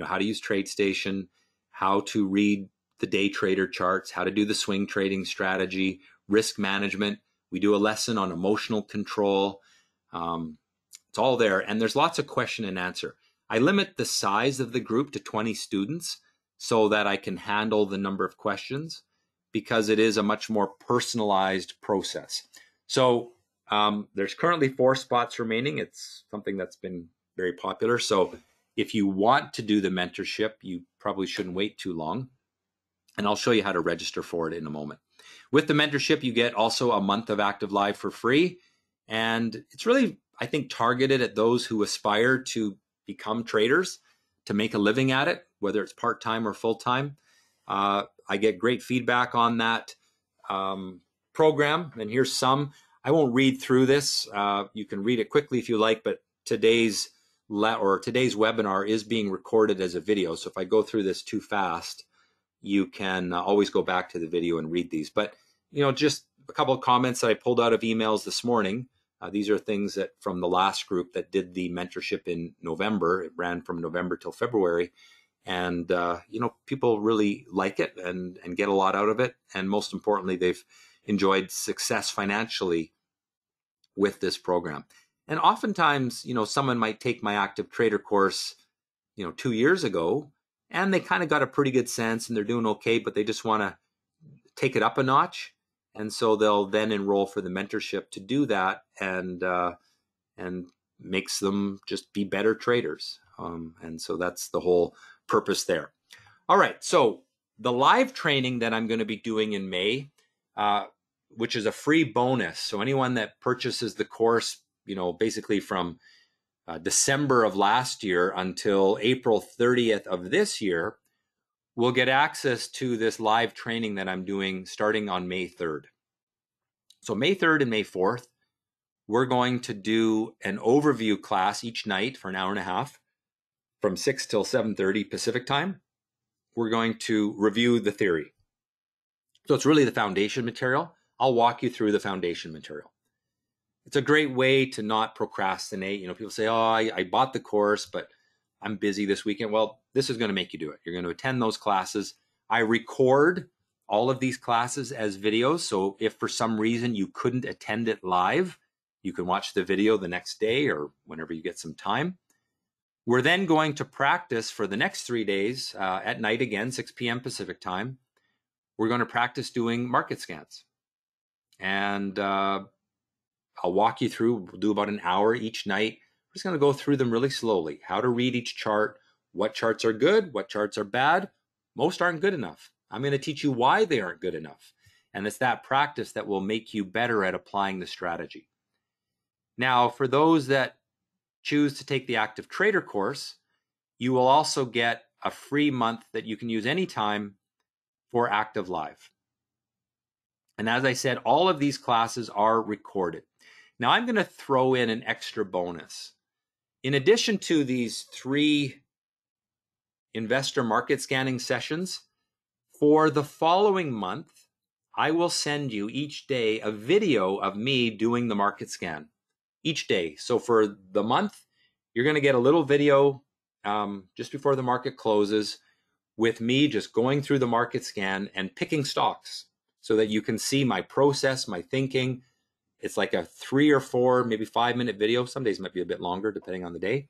[SPEAKER 1] how to use TradeStation, how to read the day trader charts, how to do the swing trading strategy, risk management. We do a lesson on emotional control. It's all there. And there's lots of question and answer. I limit the size of the group to 20 students so that I can handle the number of questions, because it is a much more personalized process. So there's currently 4 spots remaining. It's something that's been very popular. So if you want to do the mentorship, you probably shouldn't wait too long. And I'll show you how to register for it in a moment. With the mentorship, you get also a month of Active Live for free. And it's really, I think, targeted at those who aspire to become traders, to make a living at it, whether it's part-time or full-time. I get great feedback on that program. And here's some. I won't read through this. You can read it quickly if you like, but today's webinar is being recorded as a video. So if I go through this too fast, you can always go back to the video and read these. But, just a couple of comments that I pulled out of emails this morning. These are things that from the last group that did the mentorship in November. It ran from November till February. And, people really like it and get a lot out of it. And most importantly, they've enjoyed success financially with this program. And oftentimes, someone might take my Active Trader course, 2 years ago, and they kind of got a pretty good sense and they're doing okay, but they just want to take it up a notch. And so they'll then enroll for the mentorship to do that, and makes them just be better traders. And so that's the whole purpose there. All right. So the live training that I'm going to be doing in May, which is a free bonus. So anyone that purchases the course, basically from December of last year until April 30th of this year, will get access to this live training that I'm doing starting on May 3rd. So May 3rd and May 4th, we're going to do an overview class each night for an hour and a half from 6 till 7:30 Pacific time. We're going to review the theory. So it's really the foundation material. I'll walk you through the foundation material. It's a great way to not procrastinate. People say, oh, I bought the course, but I'm busy this weekend. Well, this is going to make you do it. You're going to attend those classes. I record all of these classes as videos. So if for some reason you couldn't attend it live, you can watch the video the next day or whenever you get some time. We're then going to practice for the next 3 days at night again, 6 p.m. Pacific time. We're going to practice doing market scans. And I'll walk you through, we'll do about an hour each night. We're just going to go through them really slowly. How to read each chart, what charts are good, what charts are bad. Most aren't good enough. I'm going to teach you why they aren't good enough. And it's that practice that will make you better at applying the strategy. Now, for those that choose to take the Active Trader course, you will also get a free month that you can use anytime for Active Live. And as I said, all of these classes are recorded. Now I'm going to throw in an extra bonus. In addition to these 3 investor market scanning sessions, for the following month, I will send you each day a video of me doing the market scan each day. So for the month, you're going to get a little video just before the market closes with me just going through the market scan and picking stocks so that you can see my process, my thinking. It's like a 3 or 4, maybe 5-minute video. Some days might be a bit longer depending on the day,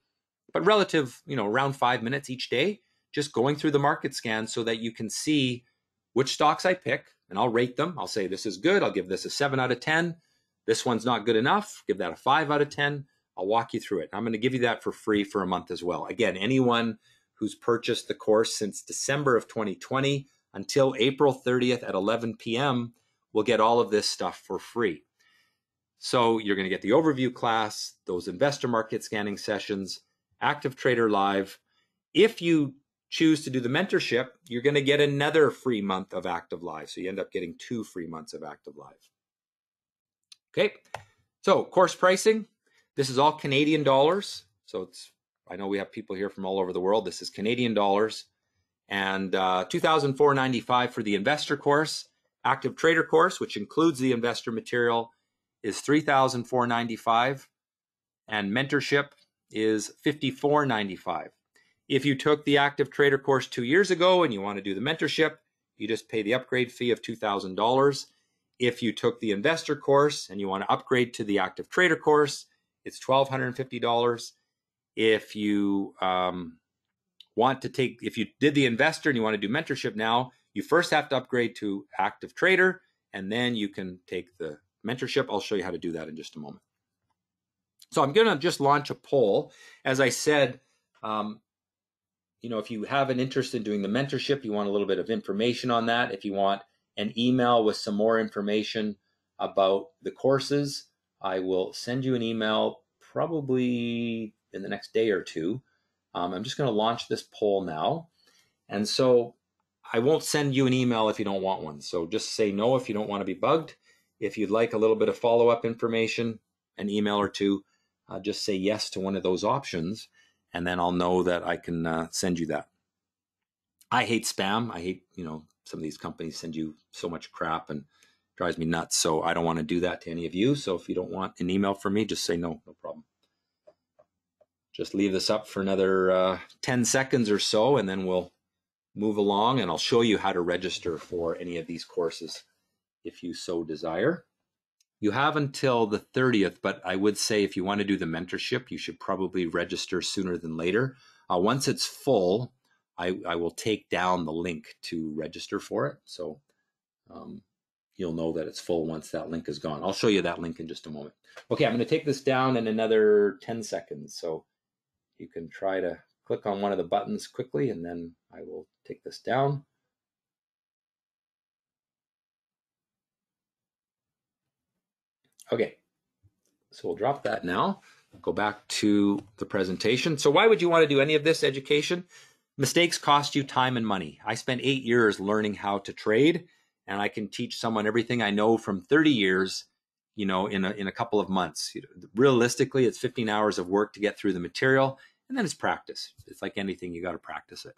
[SPEAKER 1] but relative, around 5 minutes each day, just going through the market scan so that you can see which stocks I pick, and I'll rate them. I'll say, this is good. I'll give this a 7 out of 10. This one's not good enough. Give that a 5 out of 10. I'll walk you through it. I'm going to give you that for free for a month as well. Again, anyone who's purchased the course since December of 2020 until April 30th at 11 p.m. will get all of this stuff for free. So you're going to get the overview class, those investor market scanning sessions, Active Trader Live. If you choose to do the mentorship, you're going to get another free month of Active Live. So you end up getting 2 free months of Active Live. Okay, so course pricing. This is all Canadian dollars. So I know we have people here from all over the world. This is Canadian dollars. And $2,495 for the investor course. Active Trader course, which includes the investor material, is $3,495. And mentorship is $5,495. If you took the Active Trader course 2 years ago and you want to do the mentorship, you just pay the upgrade fee of $2,000. If you took the investor course and you want to upgrade to the Active Trader course, it's $1,250. If you want to take, if you did the investor and you want to do mentorship now, you first have to upgrade to active trader, and then you can take the mentorship. I'll show you how to do that in just a moment. So I'm going to just launch a poll. As I said, if you have an interest in doing the mentorship, you want a little bit of information on that. If you want an email with some more information about the courses, I will send you an email probably in the next day or two. I'm just going to launch this poll now. And so I won't send you an email if you don't want one. So just say no if you don't want to be bugged. If you'd like a little bit of follow-up information, an email or two, just say yes to one of those options, and then I'll know that I can send you that. I hate spam. I hate, some of these companies send you so much crap and drives me nuts. So I don't want to do that to any of you. So if you don't want an email from me, just say no problem. Just leave this up for another 10 seconds or so, and then we'll move along, and I'll show you how to register for any of these courses if you so desire. You have until the 30th, but I would say if you want to do the mentorship, you should probably register sooner than later. Once it's full, I will take down the link to register for it. So you'll know that it's full once that link is gone. I'll show you that link in just a moment. Okay, I'm going to take this down in another 10 seconds. So you can try to click on one of the buttons quickly, and then I will take this down. Okay, so we'll drop that now. Go back to the presentation. So why would you want to do any of this education? Mistakes cost you time and money. I spent 8 years learning how to trade, and I can teach someone everything I know from 30 years, in a couple of months. Realistically, it's 15 hours of work to get through the material, and then it's practice. It's like anything, you got to practice it.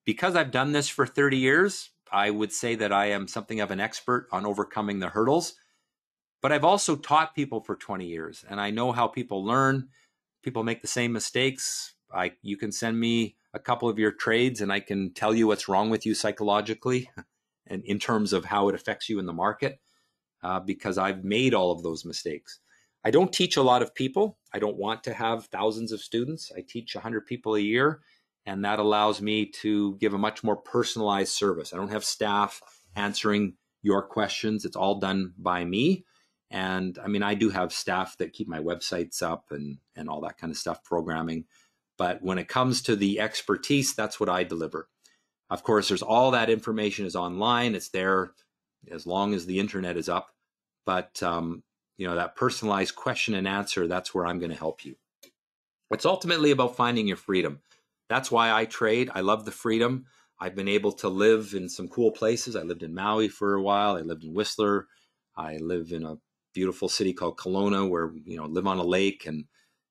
[SPEAKER 1] Because I've done this for 30 years, I would say that I am something of an expert on overcoming the hurdles. But I've also taught people for 20 years, and I know how people learn. People make the same mistakes. You can send me a couple of your trades, and I can tell you what's wrong with you psychologically and in terms of how it affects you in the market, because I've made all of those mistakes. I don't teach a lot of people. I don't want to have thousands of students. I teach 100 people a year, and that allows me to give a much more personalized service. I don't have staff answering your questions. It's all done by me. And I mean, I do have staff that keep my websites up and all that kind of stuff, programming. But when it comes to the expertise, that's what I deliver. Of course, there's all that information is online. It's there as long as the internet is up. But, that personalized question and answer, that's where I'm going to help you. It's ultimately about finding your freedom. That's why I trade. I love the freedom. I've been able to live in some cool places. I lived in Maui for a while. I lived in Whistler. I live in a beautiful city called Kelowna, where live on a lake, and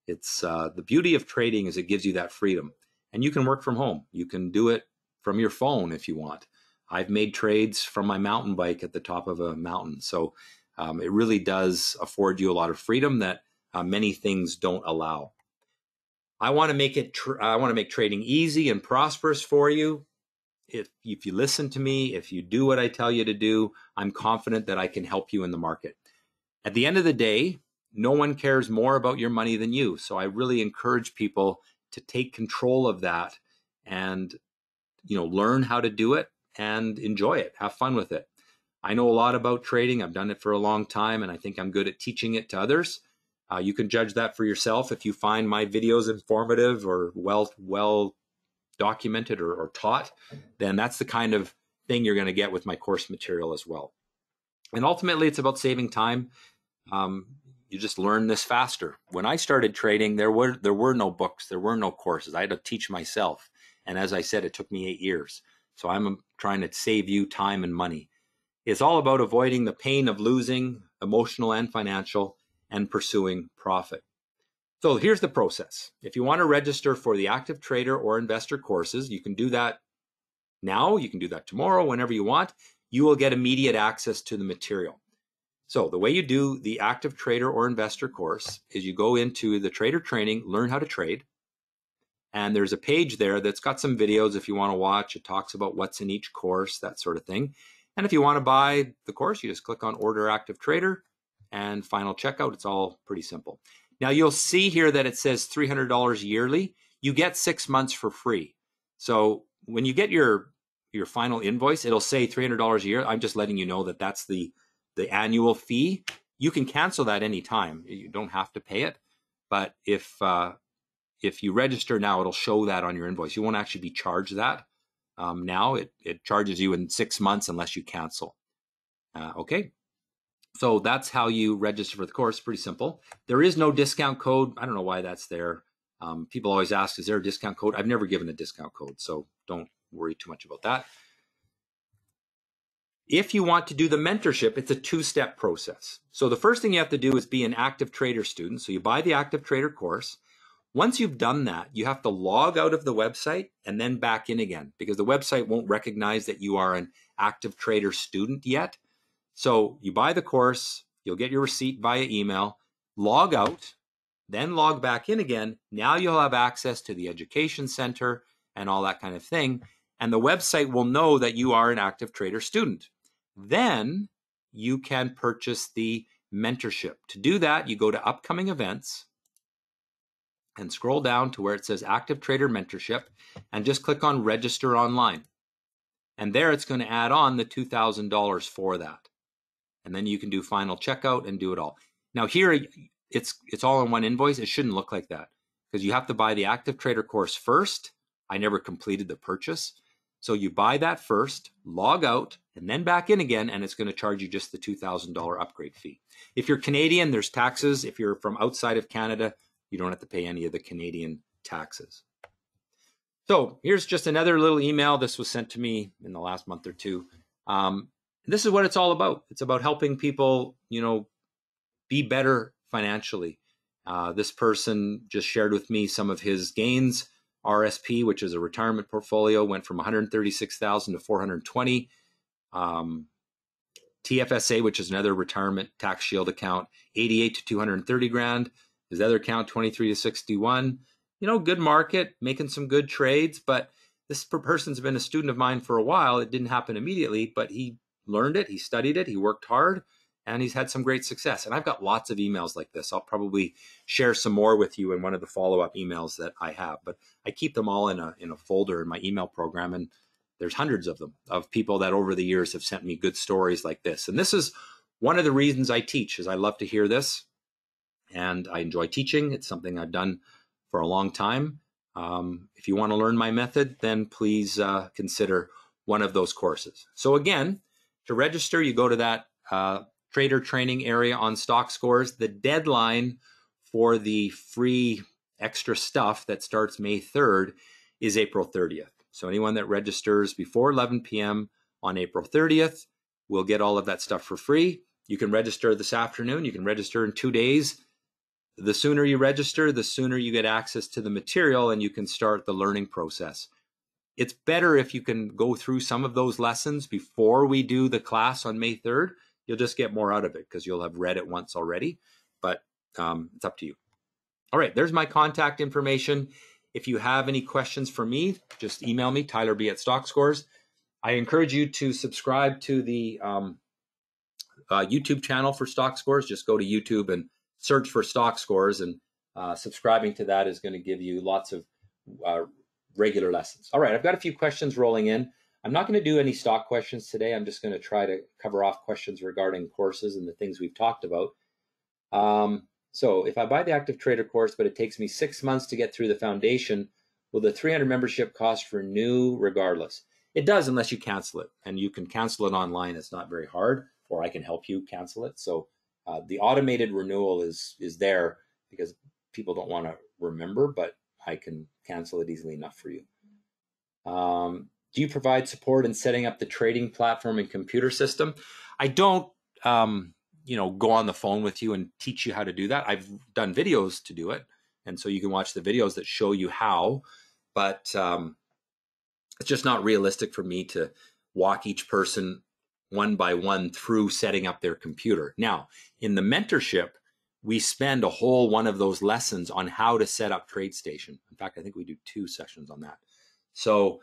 [SPEAKER 1] it's the beauty of trading is it gives you that freedom, and you can work from home. You can do it from your phone if you want. I've made trades from my mountain bike at the top of a mountain, so it really does afford you a lot of freedom that many things don't allow. I want to make trading easy and prosperous for you. If you listen to me, if you do what I tell you to do, I'm confident that I can help you in the market. At the end of the day, no one cares more about your money than you. So I really encourage people to take control of that and, learn how to do it and enjoy it. Have fun with it. I know a lot about trading. I've done it for a long time, and I think I'm good at teaching it to others. You can judge that for yourself. If you find my videos informative or well documented or taught, then that's the kind of thing you're going to get with my course material as well. And ultimately, it's about saving time. You just learn this faster. When I started trading, there were no books, there were no courses. I had to teach myself. And as I said, it took me 8 years. So I'm trying to save you time and money. It's all about avoiding the pain of losing, emotional and financial, and pursuing profit. So here's the process. If you want to register for the Active Trader or Investor courses, you can do that now. You can do that tomorrow, whenever you want. You will get immediate access to the material. So the way you do the Active Trader or Investor course is you go into the Trader Training, Learn How to Trade. And there's a page there that's got some videos if you want to watch. It talks about what's in each course, that sort of thing. And if you want to buy the course, you just click on Order Active Trader and final checkout. It's all pretty simple. Now you'll see here that it says $300 yearly. you get 6 months for free. So when you get your final invoice, it'll say $300 a year. I'm just letting you know that that's the annual fee. You can cancel that anytime. You don't have to pay it. But if you register now, it'll show that on your invoice. You won't actually be charged that. Now it charges you in 6 months unless you cancel. Okay. So that's how you register for the course. Pretty simple. There is no discount code. I don't know why that's there. People always ask, is there a discount code? I've never given a discount code, so don't worry too much about that. If you want to do the mentorship, it's a 2-step process. So the first thing you have to do is be an Active Trader student. So you buy the Active Trader course. Once you've done that, you have to log out of the website and then back in again, because the website won't recognize that you are an Active Trader student yet. So you buy the course, you'll get your receipt via email, log out, then log back in again. Now you'll have access to the Education Center and all that kind of thing. And the website will know that you are an Active Trader student. Then you can purchase the mentorship. To do that, you go to upcoming events and scroll down to where it says Active Trader Mentorship and just click on Register Online. And there it's going to add on the $2,000 for that. And then you can do final checkout and do it all. Now here, it's all in one invoice. It shouldn't look like that because you have to buy the Active Trader course first. I never completed the purchase. So you buy that first, log out, and then back in again, and it's going to charge you just the $2,000 upgrade fee. If you're Canadian, there's taxes. If you're from outside of Canada, you don't have to pay any of the Canadian taxes. So here's just another little email. This was sent to me in the last month or two. This is what it's all about. It's about helping people, be better financially. This person just shared with me some of his gains. RSP, which is a retirement portfolio, went from 136,000 to 420. TFSA, which is another retirement tax shield account, 88 to 230 grand. His other account, 23 to 61. Good market, making some good trades, but this person's been a student of mine for a while. It didn't happen immediately, but he learned it, he studied it, he worked hard, and he's had some great success. And I've got lots of emails like this. I'll probably share some more with you in one of the follow-up emails that I have, but I keep them all in a folder in my email program, and there's hundreds of them, of people that over the years have sent me good stories like this. And this is one of the reasons I teach, is I love to hear this, and I enjoy teaching. It's something I've done for a long time. If you want to learn my method, then please consider one of those courses. So again, to register, you go to that trader training area on StockScores. The deadline for the free extra stuff that starts May 3rd is April 30th. So anyone that registers before 11 p.m. on April 30th will get all of that stuff for free. You can register this afternoon. You can register in 2 days. The sooner you register, the sooner you get access to the material and you can start the learning process. It's better if you can go through some of those lessons before we do the class on May 3rd. You'll just get more out of it because you'll have read it once already, but it's up to you. All right, there's my contact information. If you have any questions for me, just email me, tylerb@StockScores. I encourage you to subscribe to the YouTube channel for StockScores. Just go to YouTube and search for StockScores, and subscribing to that is going to give you lots of regular lessons. All right, I've got a few questions rolling in. I'm not going to do any stock questions today. I'm just going to try to cover off questions regarding courses and the things we've talked about. So if I buy the Active Trader course, but it takes me 6 months to get through the foundation, will the $300 membership cost for new regardless? It does, unless you cancel it, and you can cancel it online. It's not very hard, or I can help you cancel it. So the automated renewal is there because people don't want to remember, but I can cancel it easily enough for you. Do you provide support in setting up the trading platform and computer system? I don't, go on the phone with you and teach you how to do that. I've done videos to do it, and so you can watch the videos that show you how, but it's just not realistic for me to walk each person one by one through setting up their computer. Now, in the mentorship, we spend a whole one of those lessons on how to set up TradeStation. In fact, I think we do 2 sessions on that. So,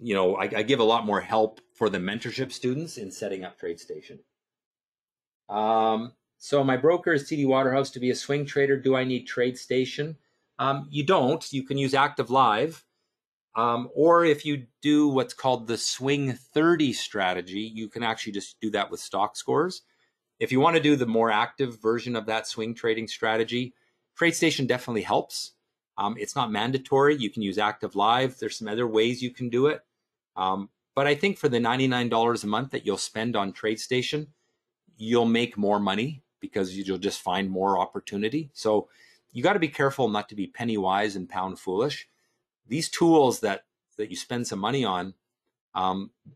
[SPEAKER 1] I give a lot more help for the mentorship students in setting up TradeStation. So my broker is TD Waterhouse. To be a swing trader, do I need TradeStation? You don't. You can use Active Live. Or if you do what's called the Swing 30 strategy, you can actually just do that with stock scores. If you want to do the more active version of that swing trading strategy, TradeStation definitely helps. It's not mandatory. You can use Active Live. There's some other ways you can do it. But I think for the $99 a month that you'll spend on TradeStation, you'll make more money because you'll just find more opportunity. So you got to be careful not to be penny wise and pound foolish. These tools that you spend some money on,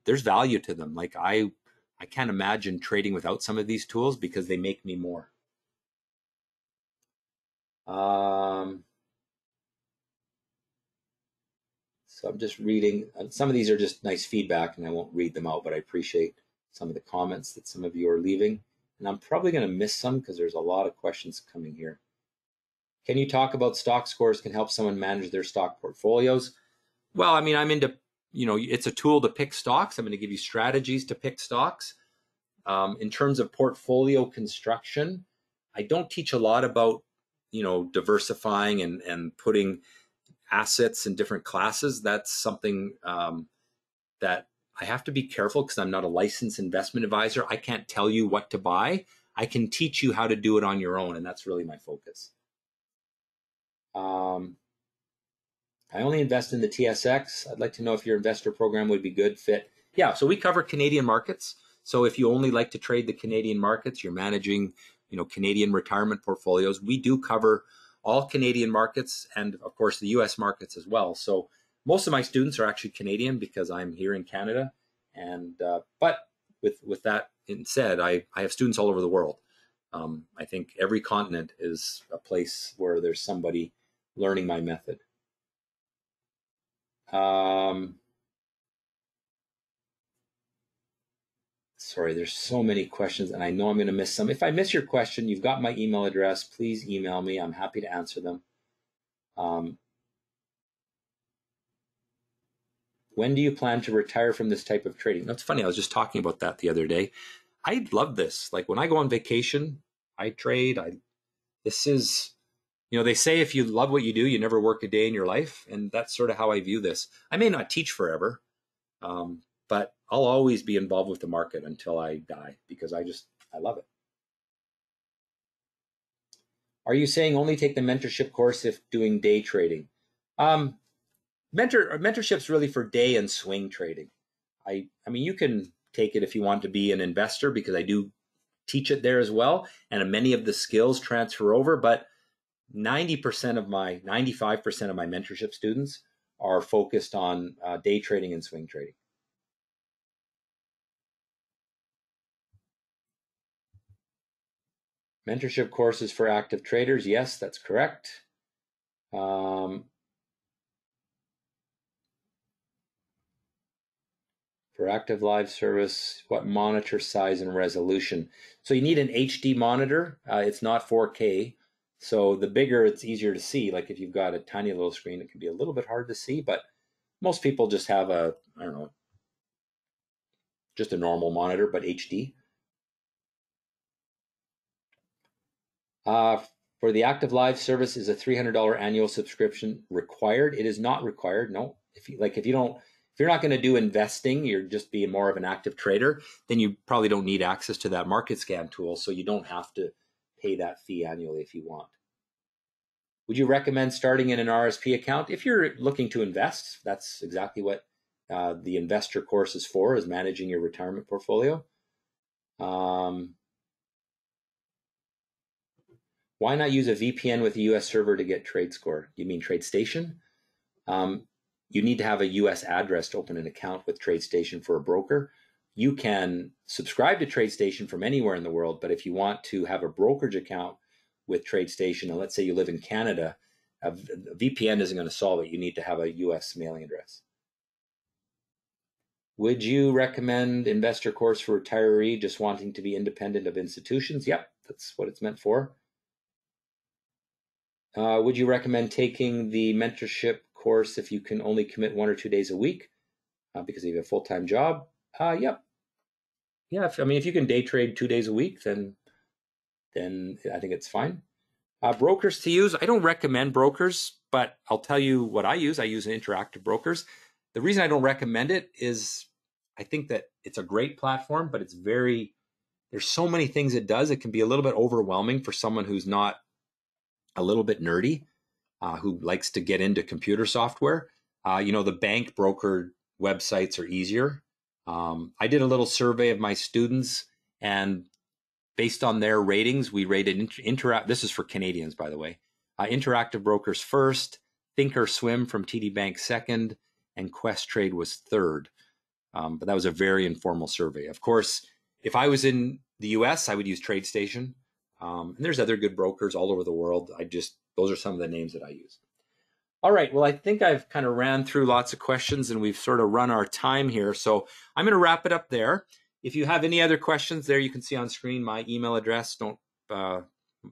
[SPEAKER 1] there's value to them. Like I can't imagine trading without some of these tools because they make me more. So I'm just reading. Some of these are just nice feedback, and I won't read them out, but I appreciate some of the comments that some of you are leaving. And I'm probably going to miss some because there's a lot of questions coming here. Can you talk about stock scores can help someone manage their stock portfolios? Well, I mean, I'm into, it's a tool to pick stocks. I'm going to give you strategies to pick stocks. In terms of portfolio construction, I don't teach a lot about, diversifying and putting assets in different classes. That's something that I have to be careful because I'm not a licensed investment advisor. I can't tell you what to buy. I can teach you how to do it on your own, and that's really my focus. I only invest in the TSX. I'd like to know if your investor program would be good fit. Yeah, so we cover Canadian markets. So if you only like to trade the Canadian markets, you're managing, Canadian retirement portfolios. We do cover all Canadian markets and of course the US markets as well. So most of my students are actually Canadian because I'm here in Canada. And but with that said, I have students all over the world. I think every continent is a place where there's somebody learning my method. Sorry, there's so many questions and I know I'm going to miss some. If I miss your question, you've got my email address. Please email me. I'm happy to answer them. When do you plan to retire from this type of trading? That's funny. I was just talking about that the other day. I love this. Like when I go on vacation, I trade. This is, they say if you love what you do, you never work a day in your life. And that's sort of how I view this. I may not teach forever, but I'll always be involved with the market until I die because I love it. Are you saying only take the mentorship course if doing day trading? Mentorship's really for day and swing trading. I mean, you can take it if you want to be an investor because I do teach it there as well. And many of the skills transfer over, but 95% of my mentorship students are focused on day trading and swing trading. Mentorship courses for active traders. Yes, that's correct. For active live service, what monitor size and resolution? So you need an HD monitor. It's not 4K. So the bigger, it's easier to see. Like if you've got a tiny little screen, it can be a little bit hard to see, but most people just have just a normal monitor, but HD. For the active live service, is a $300 annual subscription required? It is not required. No. If you're not going to do investing, you're just being more of an active trader, then you probably don't need access to that market scan tool. So you don't have to pay that fee annually if you want. Would you recommend starting in an RSP account? If you're looking to invest, that's exactly what the investor course is for, is managing your retirement portfolio. Why not use a VPN with a US server to get TradeScore? You mean TradeStation? You need to have a US address to open an account with TradeStation for a broker. You can subscribe to TradeStation from anywhere in the world, but if you want to have a brokerage account with TradeStation, and let's say you live in Canada, a VPN isn't going to solve it. You need to have a US mailing address. Would you recommend investor course for retiree just wanting to be independent of institutions? Yep, that's what it's meant for. Would you recommend taking the mentorship course if you can only commit 1 or 2 days a week because you have a full-time job? Yep. Yeah, if you can day trade 2 days a week, then I think it's fine. Brokers to use. I don't recommend brokers, but I'll tell you what I use. I use Interactive Brokers. The reason I don't recommend it is I think that it's a great platform, but there's so many things it does. It can be a little bit overwhelming for someone who's not a little bit nerdy, who likes to get into computer software. The bank broker websites are easier. I did a little survey of my students, and based on their ratings, we rated this is for Canadians, by the way. Interactive Brokers first, Thinkorswim from TD Bank second, and Questrade was third. But that was a very informal survey. Of course, if I was in the US, I would use TradeStation. And there's other good brokers all over the world. Those are some of the names that I use. All right, well, I think I've kind of ran through lots of questions and we've sort of run our time here. So I'm going to wrap it up there. If you have any other questions there, you can see on screen my email address. I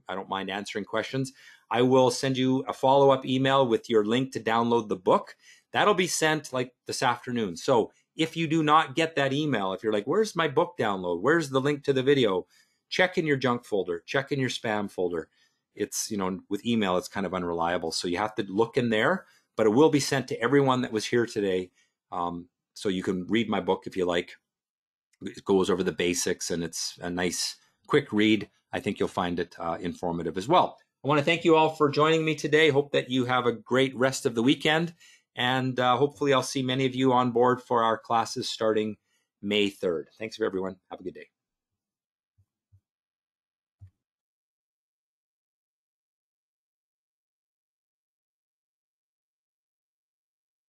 [SPEAKER 1] don't mind answering questions. I will send you a follow-up email with your link to download the book. That'll be sent like this afternoon. So if you do not get that email, if you're like, where's my book download? Where's the link to the video? Check in your junk folder, check in your spam folder. It's, with email, it's kind of unreliable. So you have to look in there, but it will be sent to everyone that was here today. So you can read my book if you like. It goes over the basics and it's a nice quick read. I think you'll find it informative as well. I want to thank you all for joining me today. Hope that you have a great rest of the weekend. And hopefully I'll see many of you on board for our classes starting May 3rd. Thanks everyone. Have a good day.